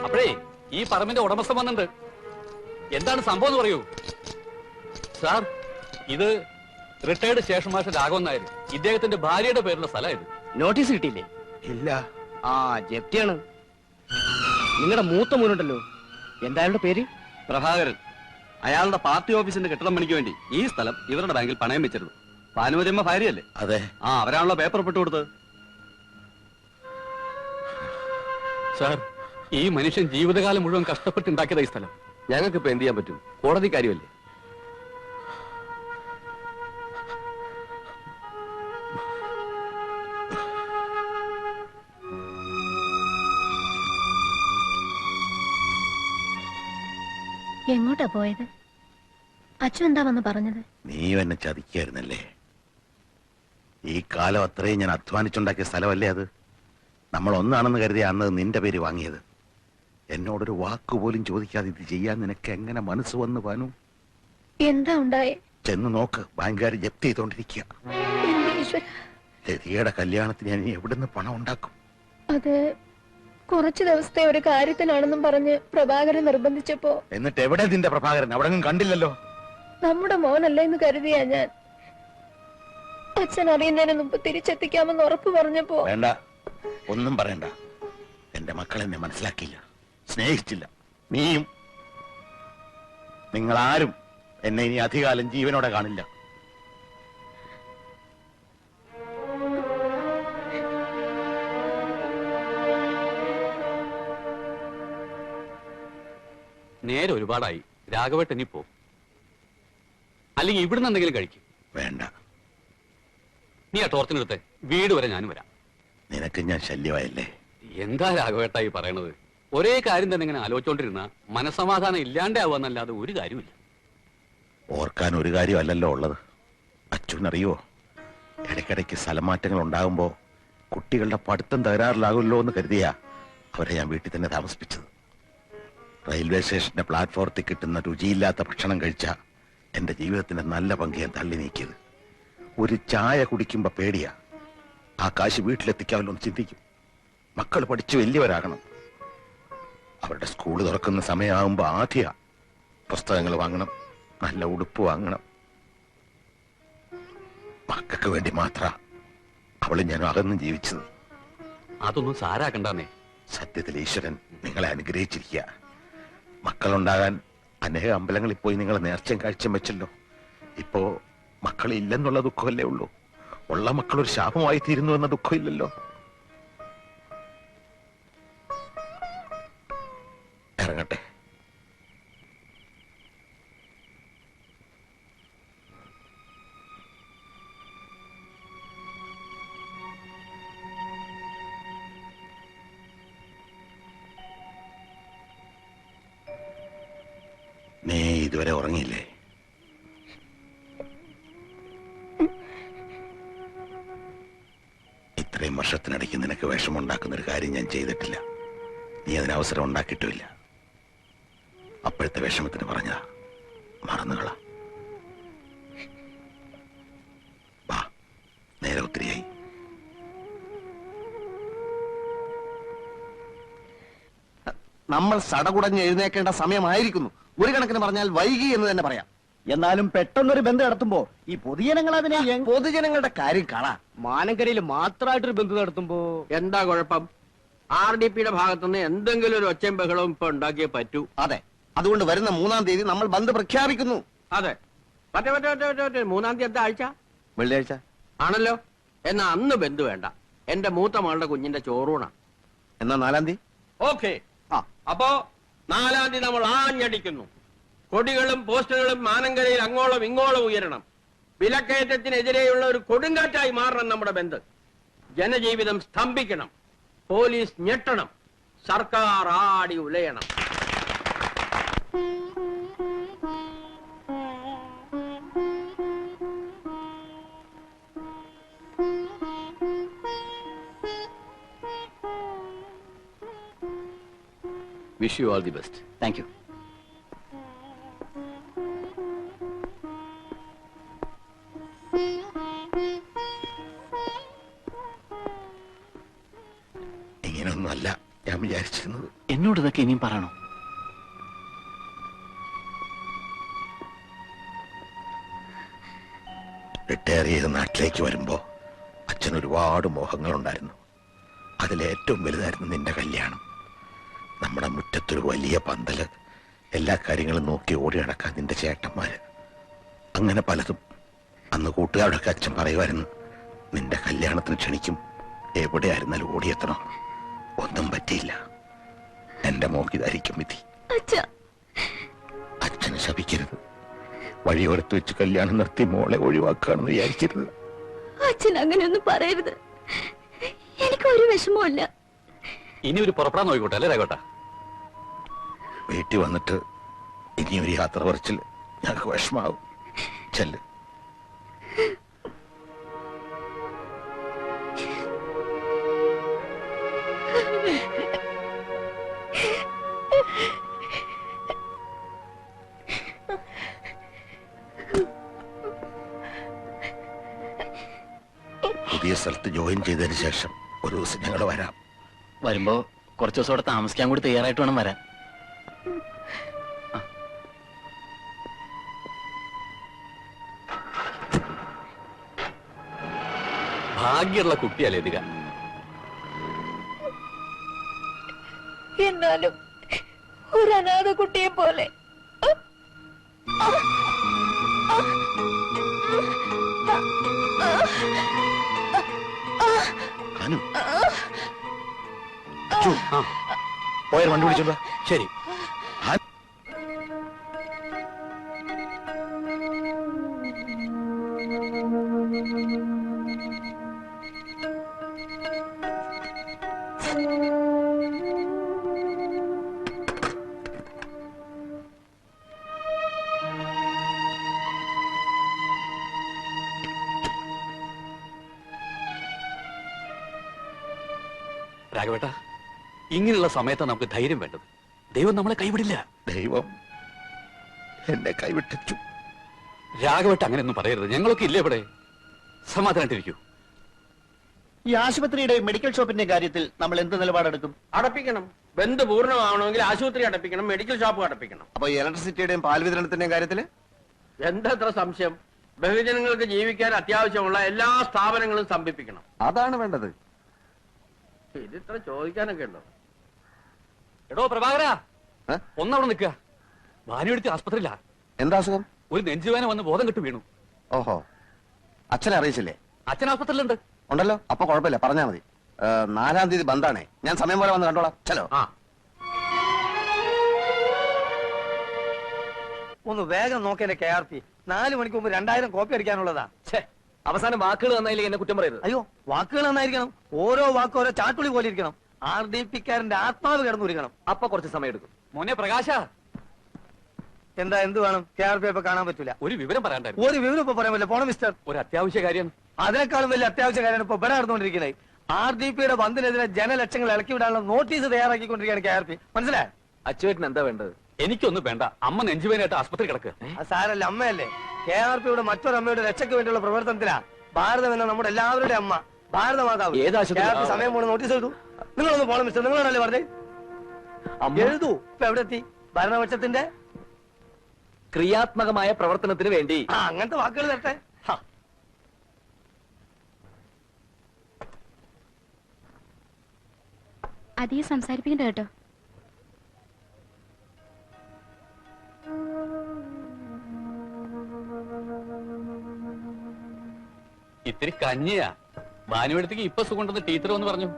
അപ്പോഴേ ഈ പറമ്പിന്റെ ഉടമസ്ഥൻ വന്നിട്ടുണ്ട്. എന്താണ് സംഭവം എന്ന് പറയൂ സാർ. ഇത് retired station master Raghavan Nair, ഇദ്ദേഹത്തിന്റെ ഭാര്യയുടെ പേരുള്ള സ്ഥലം ഇത്. നോട്ടീസ് കിട്ടിയില്ലേ? ഇല്ല. ആ ജപ്തിയാണ്. നിങ്ങളുടെ മൂത്ത മോനുണ്ടല്ലോ, എന്താ അയാളുടെ പേര്? പ്രഭാകരൻ. അയാളുടെ പാർട്ടി ഓഫീസിന്റെ കെട്ടിടം പണിക്ക് വേണ്ടി ഈ സ്ഥലം ഇവരുടെ ബാങ്കിൽ പണയം വെച്ചിരുന്നു. ഭാനുമതിയമ്മ ഭാര്യയല്ലേ? അതെ. ആ അവരാണല്ലോ പേപ്പർ ഒപ്പിട്ട് കൊടുത്തത്. സാർ, ഈ മനുഷ്യൻ ജീവിതകാലം മുഴുവൻ കഷ്ടപ്പെട്ടുണ്ടാക്കിയതാ ഈ സ്ഥലം. ഞങ്ങൾക്ക് ഇപ്പൊ എന്ത് ചെയ്യാൻ പറ്റും? കോടതി കാര്യമല്ലേ. എങ്ങോട്ടാ പോയത്? അച്ഛൻ എന്താ വന്ന് പറഞ്ഞത്? നീ എന്നെ ചതിക്കായിരുന്നല്ലേ. ഈ കാലം അത്രയും ഞാൻ അധ്വാനിച്ചുണ്ടാക്കിയ സ്ഥലമല്ലേ അത്. നമ്മൾ ഒന്നാണെന്ന് കരുതി അന്ന് നിന്റെ പേര് വാങ്ങിയത്. എന്നോടൊരു വാക്കുപോലും ചോദിക്കാതെ ഇത് ചെയ്യാൻ നിനക്ക് എങ്ങനെ മനസ്സ് വന്നു പാനു? എന്താ ഉണ്ടായേ? ചെന്ന് നോക്ക്, ബാങ്കുകാർ ജപ്തി ചെയ്തോണ്ടിരിക്കുക. ലതികയുടെ കല്യാണത്തിന് ഞാൻ എവിടുന്ന് പണം ഉണ്ടാക്കും? അത് കുറച്ചു ദിവസത്തെ ഒരു കാര്യത്തിനാണെന്നും പറഞ്ഞ് പ്രഭാകരൻ നിർബന്ധിച്ചപ്പോ. എന്നിട്ട് എവിടെ നിന്റെ പ്രഭാകരൻ? അവിടെ കണ്ടില്ലല്ലോ. നമ്മുടെ മോനല്ലേ എന്ന് കരുതിയാ ഞാൻ. അച്ഛൻ അറിയുന്നതിന് മുമ്പ് തിരിച്ചെത്തിക്കാമെന്ന് ഉറപ്പ് പറഞ്ഞപ്പോ. വേണ്ട, ഒന്നും പറയണ്ട. എന്റെ മക്കൾ എന്നെ മനസ്സിലാക്കിയില്ല, സ്നേഹിച്ചില്ല. നീയും. നിങ്ങളാരും എന്നെ ഇനി അധികാലം ജീവനോടെ കാണില്ല. നേരെ ഒരുപാടായി. രാഘവേട്ടൻ ഇനി പോ, അല്ലെങ്കിൽ ഇവിടുന്ന് എന്തെങ്കിലും കഴിക്കും. വേണ്ട. നീ ആ ടോർച്ചിനെടുത്ത് വീട് വരെ ഞാനും വരാം. നിനക്ക് ഞാൻ ശല്യമായല്ലേ? എന്താ രാഘവേട്ടായി പറയണത്? ഒരേ കാര്യം തന്നെ ഇങ്ങനെ ആലോചിച്ചോണ്ടിരുന്ന മനസമാധാനം ഇല്ലാണ്ടാവുന്നല്ലാതെ ഒരു കാര്യമില്ല. ഓർക്കാൻ ഒരു കാര്യമല്ലല്ലോ ഉള്ളത്. അച്ഛനറിയോ, ഇടയ്ക്കിടയ്ക്ക് സ്ഥലമാറ്റങ്ങൾ ഉണ്ടാകുമ്പോ കുട്ടികളുടെ പഠിത്തം തകരാറിലാകുമല്ലോ എന്ന് കരുതിയാ അവരെ ഞാൻ വീട്ടിൽ തന്നെ താമസിപ്പിച്ചത്. റെയിൽവേ സ്റ്റേഷന്റെ പ്ലാറ്റ്ഫോറത്തിൽ കിട്ടുന്ന രുചിയില്ലാത്ത ഭക്ഷണം കഴിച്ച എന്റെ ജീവിതത്തിന്റെ നല്ല പങ്ക് ഞാൻ തള്ളി നീക്കിയത്. ഒരു ചായ കുടിക്കുമ്പോ പേടിയാ. ആ കാശ് വീട്ടിലെത്തിക്കാമല്ലോ എന്ന് ചിന്തിക്കും. മക്കൾ പഠിച്ചു വലിയവരാകണം. അവരുടെ സ്കൂൾ തുറക്കുന്ന സമയമാകുമ്പോ ആദ്യ പുസ്തകങ്ങൾ വാങ്ങണം, നല്ല ഉടുപ്പ് വാങ്ങണം. മക്കൾക്ക് വേണ്ടി മാത്ര അവളും ഞാനും അകന്നും ജീവിച്ചത്. അതൊന്നും സാരാക്കണ്ടെന്നേ. സത്യത്തിൽ ഈശ്വരൻ നിങ്ങളെ അനുഗ്രഹിച്ചിരിക്കുക. മക്കളുണ്ടാകാൻ അനേക അമ്പലങ്ങളിൽ പോയി നിങ്ങൾ നേർച്ചയും കാഴ്ചയും വെച്ചല്ലോ. ഇപ്പോ മക്കളില്ലെന്നുള്ള ദുഃഖമല്ലേ ഉള്ളൂ. ഉള്ള മക്കളൊരു ശാപമായി തീരുന്നു എന്ന ദുഃഖമില്ലല്ലോ. ഇറങ്ങട്ടെ. നീ ഇതുവരെ ഉറങ്ങിയില്ലേ? ഇത്രയും വർഷത്തിനിടയ്ക്ക് നിനക്ക് വിഷമുണ്ടാക്കുന്ന ഒരു കാര്യം ഞാൻ ചെയ്തിട്ടില്ല. നീ അതിന് അവസരം ഉണ്ടാക്കിയിട്ടുമില്ല. അപ്പോഴത്തെ വിഷമത്തിന് പറഞ്ഞതാ, മറന്നുകളാ. വാ, നേരെ ഒത്തിരിയായി. നമ്മൾ സടകുടഞ്ഞ് എഴുന്നേക്കേണ്ട സമയമായിരിക്കുന്നു. ഒരു കണക്കിന് പറഞ്ഞാൽ വൈകി എന്ന് തന്നെ പറയാം. എന്നാലും പെട്ടെന്നൊരു ബന്ധം നടത്തുമ്പോ ഈ പൊതുജനങ്ങൾ അതിനെ പൊതുജനങ്ങളുടെ കാര്യം കാണാ. മാനങ്കരയിൽ മാത്രമായിട്ടൊരു ബന്ധം നടത്തുമ്പോ എന്താ കുഴപ്പം? RDPയുടെ ഭാഗത്തുനിന്ന് എന്തെങ്കിലും ഒരു ഒച്ചയും ബഹളവും ഇപ്പൊ ഉണ്ടാക്കിയേ പറ്റൂ. അതെ, അതുകൊണ്ട് വരുന്ന 3-ാം തീയതി നമ്മൾ ബന്ദ് പ്രഖ്യാപിക്കുന്നു. അതെ, മറ്റേ 3-ാം തീയതി എന്താ ആഴ്ച? വെള്ളിയാഴ്ച ആണല്ലോ. എന്നാ അന്ന് ബന്ധു വേണ്ട. എന്റെ മൂത്ത മകളുടെ കുഞ്ഞിന്റെ ചോറൂണ. എന്നാ 4-ാം തീയതി. ഓക്കെ. അപ്പോ 4-ാം തീയതി നമ്മൾ ആഞ്ഞടിക്കുന്നു. കൊടികളും പോസ്റ്ററുകളും മാനങ്കരയിൽ അങ്ങോളം ഇങ്ങോളം ഉയരണം. വിലക്കയറ്റത്തിനെതിരെയുള്ള ഒരു കൊടുങ്കാറ്റായി മാറണം നമ്മുടെ ബന്ദ്. ജനജീവിതം സ്തംഭിക്കണം, പോലീസ് ഞെട്ടണം, സർക്കാർ ആടി ഉലയണം. Wish you all the best. Thank you. ഇങ്ങനെയൊന്നുമല്ല ഞാൻ വിചാരിച്ചിരുന്നത്. എന്നോട് ഇതൊക്കെ ഇനി ഇനിയും പറയണോ? റിട്ടയർ ചെയ്ത് നാട്ടിലേക്ക് വരുമ്പോ അച്ഛൻ ഒരുപാട് മോഹങ്ങളുണ്ടായിരുന്നു. അതിലേറ്റവും വലുതായിരുന്നു നിന്റെ കല്യാണം. നമ്മുടെ മുറ്റത്തൊരു വലിയ പന്തല്, എല്ലാ കാര്യങ്ങളും നോക്കി ഓടി നടക്കാൻ നിന്റെ ചേട്ടന്മാര്, അങ്ങനെ പലതും. അന്ന് കൂട്ടുകാരോടൊക്കെ അച്ഛൻ പറയുമായിരുന്നു, നിന്റെ കല്യാണത്തിന് ക്ഷണിക്കും, എവിടെയായിരുന്നാലും ഓടിയെത്തണം. ഒന്നും പറ്റിയില്ല. എന്റെ മോക്കിതായിരിക്കും വിധി. അച്ഛനെ ശപിക്കരുത്. വഴിയോരത്ത് വെച്ച് കല്യാണം നിർത്തി മോളെ ഒഴിവാക്കുകയാണെന്ന് വിചാരിക്കരുത്. അച്ഛൻ അങ്ങനെയൊന്നും പറയരുത്. എനിക്കൊരു വിഷമമില്ല. ഇനി ഒരു പുറപ്പെടാൻ നോക്കിക്കോട്ടെ അല്ലേ രാഘവേട്ട? വീട്ടിൽ വന്നിട്ട് ഇനിയൊരു യാത്ര പറിച്ചിൽ ഞങ്ങൾക്ക് വിഷമാവും. ചെല്ല്. പുതിയ സ്ഥലത്ത് ജോയിൻ ചെയ്തതിന് ശേഷം ഒരു ദിവസം ഞങ്ങൾ വരാം. വരുമ്പോ കുറച്ചു ദിവസം അവിടെ താമസിക്കാൻ കൂടി തയ്യാറായിട്ട് വേണം വരാൻ. ഭാഗ്യമുള്ള കുട്ടിയല്ലേ ഇതിക. എന്നാലും ഒരു അനാഥ കുട്ടിയെ പോലെ അനു, അച്ചു, പോയാൽ വണ്ടി വിളിച്ചോണ്ടോ? ശരി. രാഘവേട്ട, ഇങ്ങനെയുള്ള സമയത്താണ് നമുക്ക് ധൈര്യം വേണ്ടത്. ദൈവം നമ്മളെ കൈവിടില്ല. ദൈവം എന്നെ കൈവിട്ടു. രാഘവേട്ട അങ്ങനെയൊന്നും പറയരുത്. ഞങ്ങളൊക്കെ ഇല്ലേ ഇവിടെ. സമാധാനായിട്ടിരിക്കൂ. ഈ ആശുപത്രിയുടെ മെഡിക്കൽ ഷോപ്പിന്റെ കാര്യത്തിൽ നമ്മൾ എന്ത് നിലപാടെടുക്കും? അടപ്പിക്കണം. ബന്ധ് പൂർണ്ണമാവണമെങ്കിൽ ആശുപത്രി അടപ്പിക്കണം, മെഡിക്കൽ ഷോപ്പ് അടപ്പിക്കണം. അപ്പൊ ഇലക്ട്രിസിറ്റിയുടെയും പാൽ വിതരണത്തിന്റെയും കാര്യത്തില് എന്തത്ര സംശയം? ബഹുജനങ്ങൾക്ക് ജീവിക്കാൻ അത്യാവശ്യമുള്ള എല്ലാ സ്ഥാപനങ്ങളും സ്തംഭിപ്പിക്കണം. അതാണ് വേണ്ടത്. ഇതിത്ര ചോദിക്കാനൊക്കെ ഉണ്ടോ? എടോ പ്രഭാകരാ, ഏ? ഒന്നവിടെ നിൽക്കുക. ഭാനുവെടുത്ത് ആസ്പത്രിയില്ല. എന്താ അസുഖം? ഒരു നെഞ്ചുവേന വന്ന് ബോധം കെട്ട് വീണു. ഓഹോ, അച്ഛനെ അറിയിച്ചില്ലേ? അച്ഛൻ ആസ്പത്രിയിലുണ്ട്. ഉണ്ടല്ലോ, അപ്പൊ കുഴപ്പമില്ല, പറഞ്ഞാ മതി. 4-ാം തീയതി ബന്ധാണേ. ഞാൻ സമയം പോലെ വന്ന് കണ്ടോളാം. ചലോ. ആ, ഒന്ന് വേഗം നോക്കേണ്ട KRP. 4 മണിക്ക് മുമ്പ് 2000 കോപ്പി അടിക്കാനുള്ളതാ. അവസാനം വാക്കുകൾ നന്നായില്ലെങ്കിൽ എന്നെ കുറ്റം പറയരുത്. അയ്യോ, വാക്കുകൾ നന്നായിരിക്കണം. ഓരോ വാക്കും ഓരോ ചാട്ടുളി പോലെ ഇരിക്കണം. RDP-ക്കാരന്റെ ആത്മാവ് കിടന്നുരിക്കണം. അപ്പൊ കുറച്ച് സമയം എടുക്കും. മോനെ പ്രകാശ, എന്താ, എന്ത് വേണം? KRP ഇപ്പൊ കാണാൻ പറ്റൂല. ഒരു വിവരം പറയാണ്ടായിരുന്നു. ഒരു വിവരം ഇപ്പൊ പറയാൻ പറ്റില്ല. പോണം മിസ്റ്റർ. ഒരു അത്യാവശ്യ കാര്യം. അതിനേക്കാളും വലിയ അത്യാവശ്യ കാര്യമാണ് ഇപ്പൊ ഇവിടെ നടന്നുകൊണ്ടിരിക്കുന്നത്. RDP-യുടെ ബന്ധിനെതിരെ ജനലക്ഷങ്ങൾ ഇളക്കി വിടാനുള്ള നോട്ടീസ് തയ്യാറാക്കിക്കൊണ്ടിരിക്കുകയാണ് KRP. മനസ്സിലായി? അച്ചുവേട്ടന് എന്താ വേണ്ടത്? എനിക്കൊന്നും വേണ്ട. അമ്മ നെഞ്ചുവേനായിട്ട് ആസ്പത്രി കിടക്കുക. അത് സാരല്ല, അമ്മയല്ലേ. KRP-യുടെ മറ്റൊരമ്മയുടെ രക്ഷയ്ക്ക് വേണ്ടിയുള്ള പ്രവർത്തനത്തിലാ. ഭാരതം എന്ന നമ്മുടെ എല്ലാവരുടെ അമ്മ, ഭാരതമാതാവ്. ഏത് ആശുപത്രി? KRP സമയം പോലെ നോട്ടീസ് എഴുതൂ. നിങ്ങളൊന്ന് പോണം മിസ്റ്റർ. നിങ്ങളാണല്ലേ പറഞ്ഞേ? എഴുതൂ. ഇപ്പൊ എവിടെ എത്തി? ഭരണപക്ഷത്തിന്റെ ക്രിയാത്മകമായ പ്രവർത്തനത്തിന് വേണ്ടി. അങ്ങനത്തെ വാക്കുകൾ തരട്ടെ. അധികം സംസാരിപ്പിക്കണ്ട കേട്ടോ. ഇത്തിരി കഞ്ഞിയാ. ഭാനുവെടുത്തേക്ക് ഇപ്പൊ സുഖമുണ്ടെന്ന് ടീച്ചർ വന്ന് പറഞ്ഞു.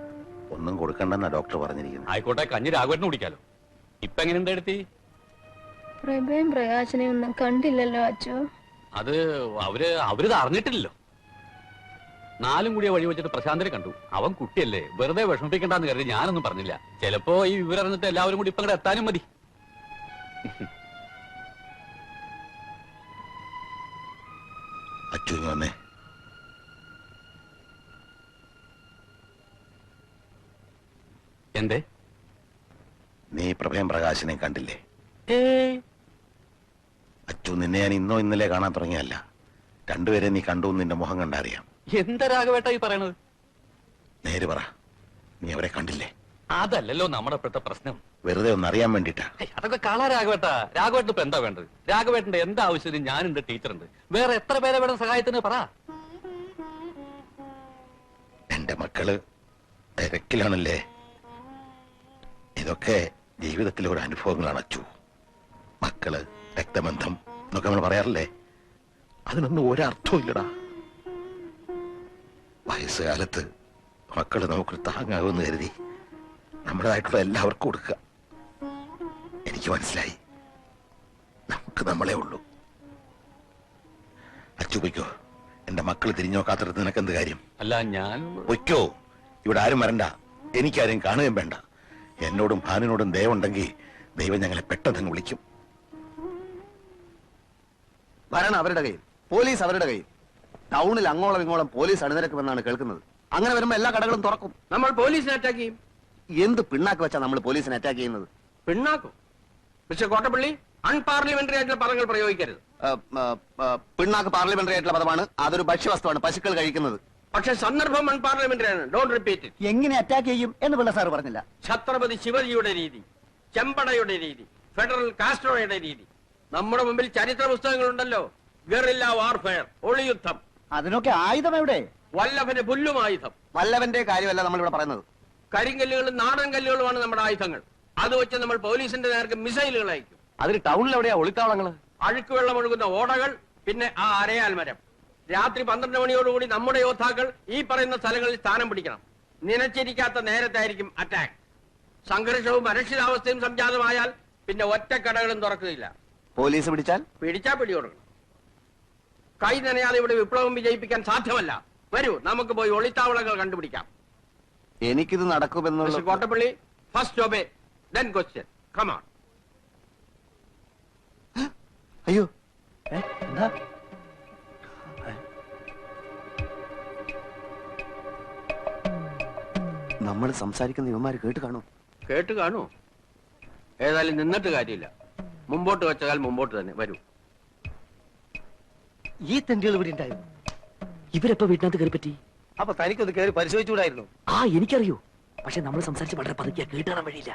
ഒന്നും കൊടുക്കണ്ടെന്നാ ഡോക്ടർ പറഞ്ഞിരിക്കുന്നത്. ആയിക്കോട്ടെ, കഞ്ഞി രാഘവേട്ടന് കുടിക്കാലോ. ഇപ്പൊ എങ്ങനെയുണ്ട് എടുത്തി? പ്രഭയും പ്രകാശനെയും ഒന്നും കണ്ടില്ലല്ലോ അച്ചു. അത് അവരിത് അറിഞ്ഞിട്ടില്ലല്ലോ. 4 കൂടിയ വഴി വെച്ചിട്ട് പ്രശാന്തനെ കണ്ടു. അവൻ കുട്ടിയല്ലേ, വെറുതെ വിഷമിപ്പിക്കണ്ടെന്ന് കരുതി ഞാനൊന്നും പറഞ്ഞില്ല. ചിലപ്പോ ഈ വിവരം അറിഞ്ഞിട്ട് എല്ലാവരും കൂടി ഇപ്പൊ അങ്ങോട്ട് എത്താനും മതി. അച്ചു വന്നേ. എന്തേ? നീ പ്രഭയം പ്രകാശനെ കണ്ടില്ലേ? അച്ചു, നിന്നെ ഞാൻ ഇന്നോ ഇന്നലെ കാണാൻ തുടങ്ങിയല്ല. രണ്ടുപേരെ നീ കണ്ടു, നിന്റെ മുഖം കണ്ടറിയാം. എന്താ രാഘവേട്ട ഈ പറയണത്? നേര് പറ, നീ അവരെ കണ്ടില്ലേ? അതല്ലല്ലോ നമ്മുടെ ഇപ്പോഴത്തെ പ്രശ്നം. വെറുതെ ഒന്ന് അറിയാൻ വേണ്ടിട്ടാ. അതൊക്കെ കള രാഘവേട്ട. രാഘവേട്ടന് ഇപ്പൊ എന്താ വേണ്ടത്? രാഘവേട്ടന്റെ എന്താ ആവശ്യത്തിന് ഞാനുണ്ട്, ടീച്ചറുണ്ട്. വേറെ എത്ര പേരെ വേണം സഹായത്തിന് പറ. എന്റെ മക്കള് തിരക്കിലാണല്ലേ. ഇതൊക്കെ ജീവിതത്തിലെ ഒരു അനുഭവങ്ങളാണ് അച്ചു. മക്കള്, രക്തബന്ധം എന്നൊക്കെ നമ്മൾ പറയാറില്ലേ, അതിനൊന്നും ഒരർത്ഥവും ഇല്ലടാ. വയസ്സുകാലത്ത് മക്കള് നമുക്കൊരു താങ്ങാകുമെന്ന് കരുതി നമ്മുടേതായിട്ടുള്ള എല്ലാവർക്കും കൊടുക്കുക. എനിക്ക് മനസ്സിലായി, നമുക്ക് നമ്മളെ ഉള്ളൂ. അച്ചുപയ്ക്കോ, എന്റെ മക്കള് തിരിഞ്ഞു നോക്കാത്തടത്ത് നിനക്ക് എന്ത് കാര്യം? അല്ല ഞാൻ പൊയ്ക്കോ, ഇവിടെ ആരും വരണ്ട, എനിക്കാരും കാണുകയും വേണ്ട. എന്നോടും ഭാനുവിനോടും ദയവുണ്ടെങ്കിൽ ദൈവം ഞങ്ങളെ പെട്ടെന്ന് വിളിക്കും. ഭരണം അവരുടെ കയ്യിൽ, പോലീസ് അവരുടെ കയ്യിൽ. ടൗണിൽ അങ്ങോളം ഇങ്ങോളം പോലീസ് അണിനിരക്കുമെന്നാണ് കേൾക്കുന്നത്. അങ്ങനെ വരുമ്പോ എല്ലാ കടകളും തുറക്കും. നമ്മൾ പോലീസിനെ അറ്റാക്ക് ചെയ്യും. എന്ത് പിണ്ണാക്ക് വെച്ചാ നമ്മൾ പോലീസിനെ അറ്റാക്ക് ചെയ്യുന്നത്? പിണ്ണാക്കും. മിസ്റ്റർ കോട്ടപ്പള്ളി, അൺപാർലമെന്ററി ആയിട്ടുള്ള പദങ്ങൾ പ്രയോഗിക്കരുത്. പിണ്ണാക്ക് പാർലമെന്ററി ആയിട്ടുള്ള പദമാണ്. അതൊരു ഭക്ഷ്യവസ്തുവാണ്, പശുക്കൾ കഴിക്കുന്നത്. പക്ഷെ സന്ദർഭം അൺപാർലമെന്ററി ആണ്. Don't repeat it. എങ്ങനെ അറ്റാക്ക് ചെയ്യും എന്ന് പിള്ള സാർ പറഞ്ഞില്ല. ഛത്രപതി ശിവജിയുടെ രീതി, ചെമ്പടയുടെ രീതി, ഫെഡറൽ കാസ്ട്രോയുടെ രീതി. നമ്മുടെ മുമ്പിൽ ചരിത്ര പുസ്തകങ്ങളുണ്ടല്ലോ. Guerrilla warfare, ഒളിയുദ്ധം. അതിനൊക്കെ ആയുധം എവിടെ? വല്ലഭന് പുല്ലും ആയുധം. വല്ലവന്റെ കാര്യമല്ല നമ്മളിവിടെ പറയുന്നത്. കരിങ്കല്ലുകളും നാടൻ കല്ലുകളുമാണ് നമ്മുടെ ആയുധങ്ങൾ. അത് വെച്ച് നമ്മൾ പോലീസിന്റെ നേർക്ക് മിസൈലുകൾ അയക്കും. അതിന് ടൗണിൽ എവിടെയാ ഒളിത്താവളങ്ങള്? അഴുക്ക് വെള്ളം ഒഴുകുന്ന ഓടകൾ, പിന്നെ ആ അരയാൽ മരം. രാത്രി 12 മണിയോടുകൂടി നമ്മുടെ യോദ്ധാക്കൾ ഈ പറയുന്ന സ്ഥലങ്ങളിൽ സ്ഥാനം പിടിക്കണം. നനച്ചിരിക്കാത്ത നേരത്തായിരിക്കും അറ്റാക്ക്. സംഘർഷവും അരക്ഷിതാവസ്ഥയും സംജാതമായാൽ പിന്നെ ഒറ്റ കടകളും തുറക്കുകയില്ല. പോലീസ് പിടിച്ചാൽ പിടിയോടണം. കൈ നനയാതെ ഇവിടെ വിപ്ലവം വിജയിപ്പിക്കാൻ സാധ്യമല്ല. വരൂ, നമുക്ക് പോയി ഒളിത്താവളങ്ങൾ കണ്ടുപിടിക്കാം. എനിക്കിത് നടക്കുമെന്നുള്ള mister Kottappally, first obey, then question. Come on. അയ്യോ, എന്താ? നമ്മൾ സംസാരിക്കുന്ന ഇവന്മാര് കേട്ട് കാണും. കേട്ട് കാണൂ. ഏതായാലും നിന്നിട്ട് കാര്യമില്ല. മുമ്പോട്ട് വെച്ചാൽ മുമ്പോട്ട് തന്നെ. വരൂ. ഈ തെണ്ടികൾ ഇവിടെ ഉണ്ടായിരുന്നു. ഇവരെപ്പോ വീട്ടിനകത്ത് കയറി പറ്റി? അപ്പൊ തനിക്കൊന്ന് കയറി പരിശോധിച്ചുകൂടായിരുന്നു? ആ, എനിക്കറിയൂ. പക്ഷെ നമ്മൾ സംസാരിച്ച് വളരെ പതുക്കിയാ, കേട്ടാൻ വഴിയില്ല.